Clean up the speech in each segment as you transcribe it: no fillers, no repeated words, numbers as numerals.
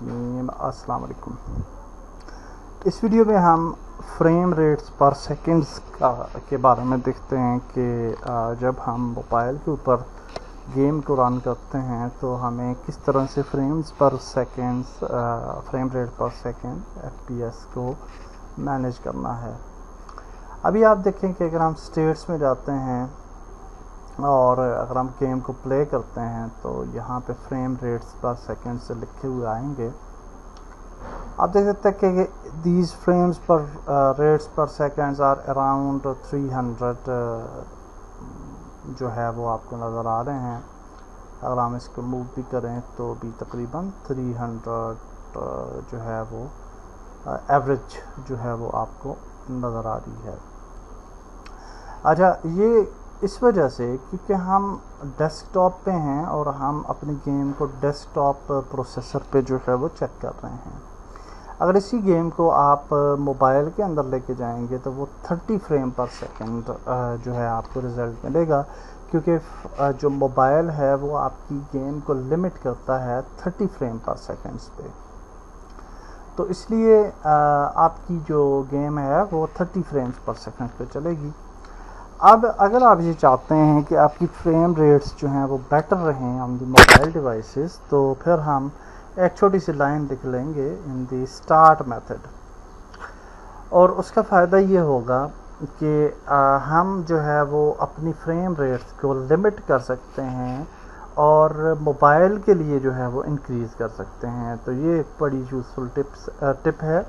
الرحیم السلام علیکم۔ اس ویڈیو میں ہم فریم ریٹس پر سیکنڈز کے بارے میں دیکھتے ہیں کہ جب ہم موبائل کے اوپر گیم کو رن کرتے ہیں تو ہمیں کس طرح سے frames per seconds frame rate per second FPS کو مینیج کرنا ہے۔ ابھی آپ دیکھیں کہ اگر ہم سٹیٹس میں جاتے ہیں اور اگر ہم گیم کو پلے کرتے ہیں تو یہاں پہ فریم ریٹس پر سیکنڈ سے لکھے ہوئے آئیں گے۔ آپ دیکھ سکتے ہیں کہ these frames per rates per seconds are around 300 جو ہے وہ آپ کو نظر آ رہے ہیں۔ اگر ہم اس کو موو بھی کریں تو بھی تقریباً 300 جو ہے وہ ایوریج جو ہے وہ آپ کو نظر آ رہی ہے۔ اچھا، یہ اس وجہ سے کیونکہ ہم ڈیسک ٹاپ پہ ہیں اور ہم اپنی گیم کو ڈیسک ٹاپ پروسیسر پہ جو ہے وہ چیک کر رہے ہیں۔ اگر اسی گیم کو آپ موبائل کے اندر لے کے جائیں گے تو وہ 30 فریم پر سیکنڈ جو ہے آپ کو رزلٹ ملے گا، کیونکہ جو موبائل ہے وہ آپ کی گیم کو لمٹ کرتا ہے 30 فریم پر سیکنڈز پہ، تو اس لیے آپ کی جو گیم ہے وہ 30 فریمز پر سیکنڈ پہ چلے گی۔ اب اگر آپ یہ چاہتے ہیں کہ آپ کی فریم ریٹس جو ہیں وہ بیٹر رہیں آن دی موبائل ڈیوائسز، تو پھر ہم ایک چھوٹی سی لائن لکھ لیں گے ان دی اسٹارٹ میتھڈ، اور اس کا فائدہ یہ ہوگا کہ ہم جو ہے وہ اپنی فریم ریٹس کو لمٹ کر سکتے ہیں اور موبائل کے لیے جو ہے وہ انکریز کر سکتے ہیں۔ تو یہ ایک بڑی یوزفل ٹپ ہے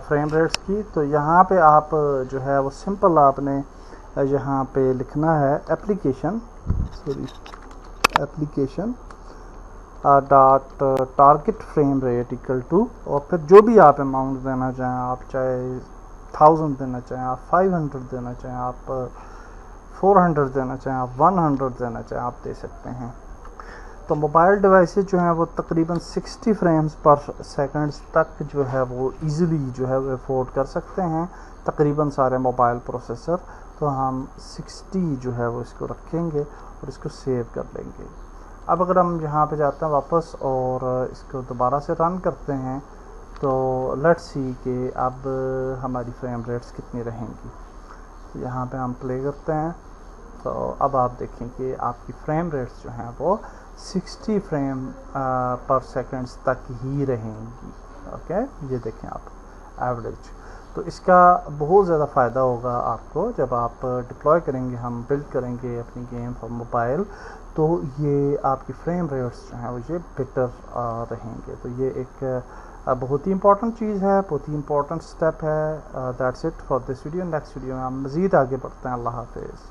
فریم ریٹس کی۔ تو یہاں پہ آپ جو ہے وہ سمپل آپ نے یہاں پہ لکھنا ہے application dot target frame rate equal to, اور پھر جو بھی آپ اماؤنٹ دینا چاہیں، آپ چاہے 1000 دینا چاہیں، آپ 500 دینا چاہیں، آپ 400 دینا چاہیں، آپ 100 دینا چاہیں، آپ دے سکتے ہیں۔ تو موبائل ڈیوائسز جو ہیں وہ تقریباً 60 فریمز پر سیکنڈز تک جو ہے وہ ایزیلی جو ہے وہ افورڈ کر سکتے ہیں تقریباً سارے موبائل پروسیسر۔ تو ہم 60 جو ہے وہ اس کو رکھیں گے اور اس کو سیو کر لیں گے۔ اب اگر ہم یہاں پہ جاتے ہیں واپس اور اس کو دوبارہ سے رن کرتے ہیں تو لیٹس سی کہ اب ہماری فریم ریٹس کتنی رہیں گی۔ تو یہاں پہ ہم پلے کرتے ہیں تو اب آپ دیکھیں کہ آپ کی فریم ریٹس جو ہیں وہ 60 فریم پر سیکنڈز تک ہی رہیں گی۔ اوکے، یہ دیکھیں آپ ایوریج۔ تو اس کا بہت زیادہ فائدہ ہوگا آپ کو جب آپ ڈپلوائے کریں گے، ہم بلڈ کریں گے اپنی گیم فار موبائل، تو یہ آپ کی فریم ریٹس جو ہیں وہ یہ بہتر رہیں گے۔ تو یہ ایک بہت ہی امپورٹنٹ چیز ہے، بہت ہی امپورٹنٹ سٹیپ ہے۔ That's it for this video. Next video میں ہم مزید آگے بڑھتے ہیں۔ اللہ حافظ۔